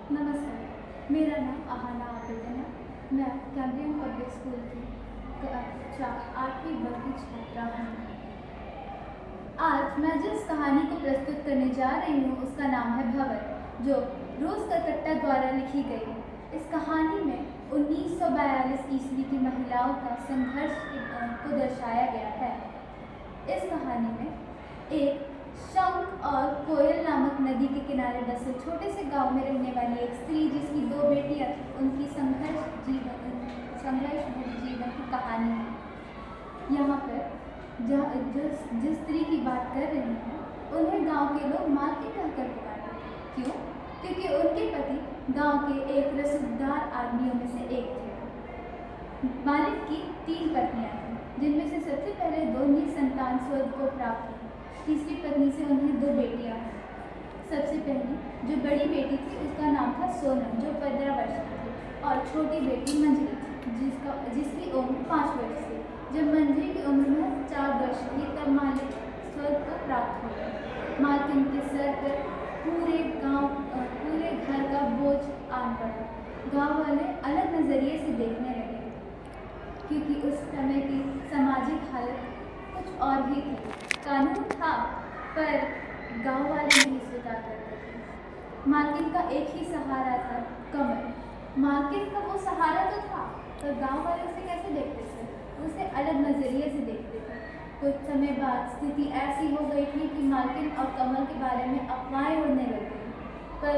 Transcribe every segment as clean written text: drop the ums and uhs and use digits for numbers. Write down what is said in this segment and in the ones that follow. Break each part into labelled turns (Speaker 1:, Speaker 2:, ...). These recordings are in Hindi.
Speaker 1: नमस्कार, मेरा नाम अहाना आबिदन है। मैं कैम्ब्रियन पब्लिक स्कूल की 8वीं वर्ग की छात्रा हूँ। आज मैं जिस कहानी को प्रस्तुत करने जा रही हूँ उसका नाम है भंवर, जो रोज कलकत्ता द्वारा लिखी गई है। इस कहानी में 1942 ईस्वी की महिलाओं का संघर्ष को दर्शाया गया है। इस कहानी में एक शंख और कोयल नामक नदी के किनारे बसे छोटे से गांव में रहने वाली एक स्त्री, जिसकी 2 बेटियां थी, उनकी संघर्ष भरी जीवन की कहानी है। यहाँ पर जिस स्त्री की बात कर रहे हैं उन्हें गांव के लोग मालकिन कहकर पुकारते थे। क्यों? क्योंकि उनके पति गांव के एक रसूखदार आदमियों में से एक थे। मालिक की 3 पत्नियां थीं, जिनमें से सबसे पहले 2 निसंतान स्वर्ग को प्राप्त हुई। तीसरी पत्नी से उन्हें 2 बेटियां हैं। सबसे पहली जो बड़ी बेटी थी उसका नाम था सोनम, जो 15 वर्ष की थी, और छोटी बेटी मंजरी थी, जिसकी उम्र 5 वर्ष थी। जब मंजरी की उम्र में 4 वर्ष थी तब मालिक स्वर्ग को प्राप्त हो गए। मालकिन के सर पर पूरे घर का बोझ आन पड़ा। गाँव वाले अलग नजरिए से देखने लगे, क्योंकि उस समय की सामाजिक हालत कुछ और ही थी। कानून था, पर गांव वाले नहीं स्वीकार करते थे। मालकिन का एक ही सहारा था, कमर। मालकिन का वो सहारा तो था, पर गांव वाले उसे कैसे देखते थे? उसे अलग नजरिए से देखते थे। कुछ समय बाद स्थिति ऐसी हो गई थी कि मालकिन और कमल के बारे में अफवाहें उड़ने लग गई। पर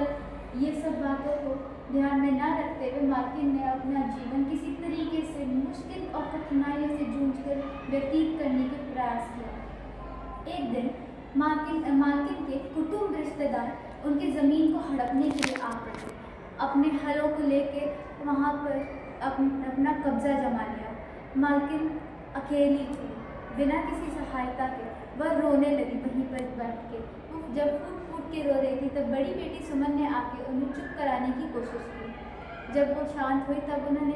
Speaker 1: ये सब बातों को ध्यान में न रखते हुए मालकिन ने अपना जीवन किसी तरीके से मुश्किल और कठिनाइयों से जूझकर व्यतीत करने का प्रयास किया। एक दिन मालकिन के कुटुंब रिश्तेदार उनकी ज़मीन को हड़पने के लिए आ पड़े। अपने हलों को लेके वहाँ पर अपना कब्जा जमा लिया। मालकिन अकेली थी, बिना किसी सहायता के। वह रोने लगी वहीं पर बैठ के। जब फूट के रो रही थी तब बड़ी बेटी सुमन ने आके उन्हें चुप कराने की कोशिश की। जब वो शांत हुई तब उन्होंने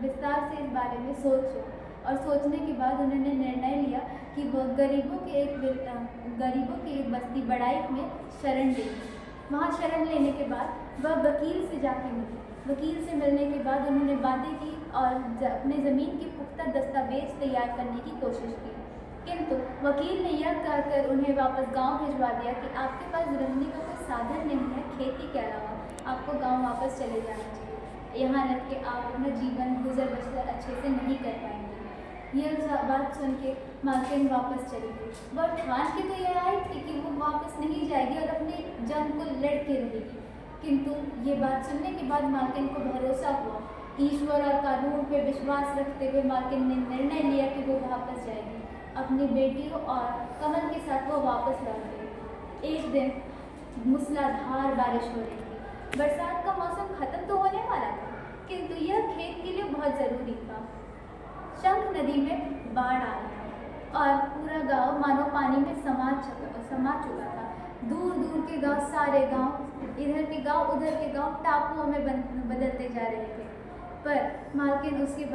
Speaker 1: विस्तार से इस बारे में सोचा, और सोचने के बाद उन्होंने निर्णय लिया कि वह गरीबों की एक बस्ती बड़ाइक में शरण लेगी। वहाँ शरण लेने के बाद वह वकील से जाके मिली। वकील से मिलने के बाद उन्होंने बातें की और अपने ज़मीन के पुख्ता दस्तावेज तैयार करने की कोशिश की। किंतु वकील ने यह कहकर उन्हें वापस गांव भिजवा दिया कि आपके पास रहने का कोई साधन नहीं है खेती के अलावा, आपको गांव वापस चले जाना चाहिए। यहाँ रह के आप अपना जीवन गुजर बसर अच्छे से नहीं कर पाएंगे। यह बात सुन के मालकिन वापस चली गई। वह ठान के तो यह आई थी कि वो वापस नहीं जाएगी और अपने जंग को लड़के रहेगी। किंतु ये बात सुनने के बाद मालकिन को भरोसा हुआ। ईश्वर और कानून पर विश्वास रखते हुए मालकिन ने निर्णय लिया कि वो वापस जाएगी। अपनी बेटियों और कमल के साथ वो वापस लौट गई। एक दिन मूसलाधार बारिश हो रही थी। बरसात का मौसम खत्म तो होने वाला था, किंतु यह खेत के लिए बहुत ज़रूरी था। शंख नदी में बाढ़ आ गया और पूरा गांव मानो पानी में समा चुका था। दूर दूर के गांव, सारे गांव, इधर के गांव उधर के गांव टापुओं में बदलते जा रहे थे। पर मालकिन उसके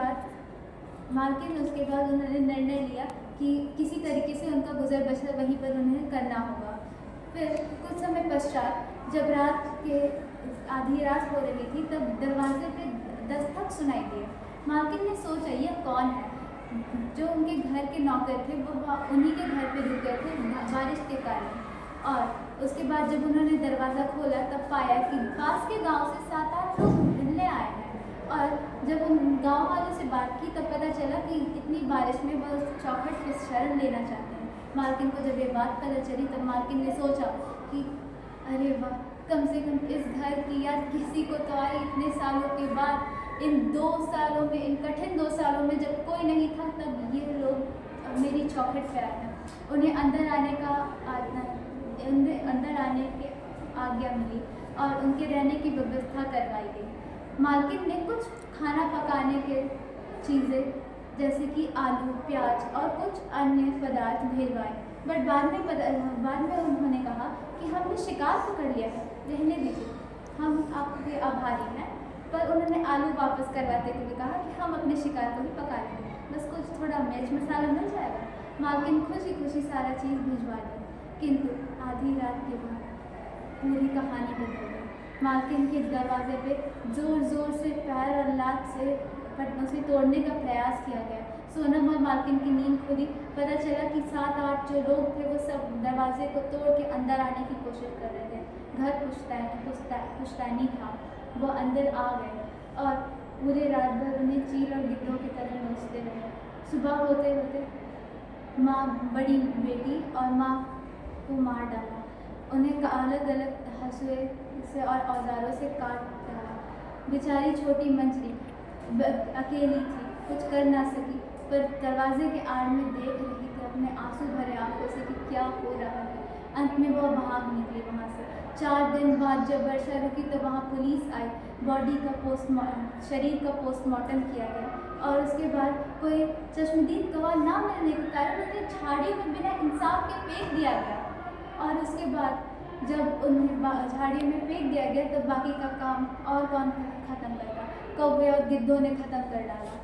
Speaker 1: बाद उन्होंने निर्णय लिया कि किसी तरीके से उनका गुजर बसर वहीं पर उन्हें करना होगा। फिर कुछ समय पश्चात जब आधी रात हो रही थी तब दरवाजे पे दस्तक सुनाई दिए। मालकिन ने सोचा यह कौन है। जो उनके घर के नौकर थे वो उन्हीं के घर पे रुक गए थे बारिश के कारण। और उसके बाद जब उन्होंने दरवाज़ा खोला तब पाया कि पास के गांव से 7-8 लोग मिलने आए हैं। और जब उन गांव वालों से बात की तब पता चला कि इतनी बारिश में वह चौखट पे शरण लेना चाहते हैं। मालकिन को जब ये बात पता चली तब मालकिन ने सोचा कि अरे वाह, कम से कम इस घर की याद किसी को तो आई इतने सालों के बाद। इन 2 सालों में, इन कठिन 2 सालों में जब कोई नहीं था तब ये लोग मेरी चौखट पे आए हैं। उन्हें अंदर आने की आज्ञा मिली और उनके रहने की व्यवस्था करवाई गई। मालकिन ने कुछ खाना पकाने के चीज़ें जैसे कि आलू, प्याज और कुछ अन्य पदार्थ भिजवाए। बट बाद में उन्होंने कहा कि हमने शिकार पकड़ लिया है, रहने दीजिए, हम आपके आभारी हैं। पर उन्होंने आलू वापस करवाते हुए कहा कि हम अपने शिकार को ही पका लेंगे, बस कुछ थोड़ा मिर्च मसाला मिल जाएगा। मालकिन खुशी खुशी सारा चीज़ भिजवा दी। किंतु आधी रात के बाद पूरी कहानी बदल गई। मालकिन के दरवाजे पे ज़ोर ज़ोर से पैर और लात से उसे तोड़ने का प्रयास किया गया। सोनम और मालकिन की नींद खुली। पता चला कि 7-8 जो लोग थे वो सब दरवाजे को तोड़ के अंदर आने की कोशिश कर रहे थे। घर पुश्तैनी था, वो अंदर आ गए और पूरे रात भर उन्हें चील और गिद्धों की तरह नोचते रहे। सुबह होते होते माँ, बड़ी बेटी और माँ को मार डाला। उन्हें अलग अलग हंसुए से और औजारों से काट डाला। बेचारी छोटी मंजरी अकेली थी, कुछ कर ना सकी, पर दरवाजे के आड़ में देख रही थी अपने आंसू भरे आंखों से कि क्या हो रहा है। अंत में वह भाग निकली वहाँ से। 4 दिन बाद जब वर्षा रुकी तो वहाँ पुलिस आई। शरीर का पोस्टमार्टम किया गया और उसके बाद कोई चश्मदीद गवाह ना मिलने के कारण उन्हें झाड़ियों में बिना इंसाफ के फेंक दिया गया। और उसके बाद जब उन्हें झाड़ियों में फेंक दिया गया तो बाकी का काम और कौन ख़त्म करता, कौवे और गिद्धों ने ख़त्म कर डाला।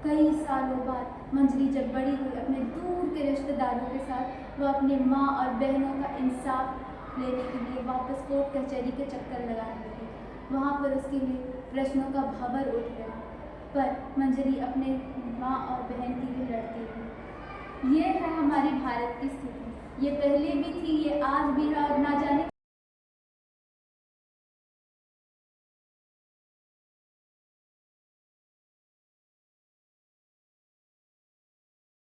Speaker 1: कई सालों बाद मंजरी जब बड़ी हुई, अपने दूर के रिश्तेदारों के साथ वो अपनी माँ और बहनों का इंसाफ लेने के लिए वापस कोर्ट कचहरी के चक्कर लगाने लगी। वहाँ पर उसके लिए प्रश्नों का भंवर उठ गया, पर मंजरी अपने माँ और बहन के लिए लड़ती रही। ये है हमारी भारत की स्थिति। ये पहले भी थी, ये आज भी है और ना जाने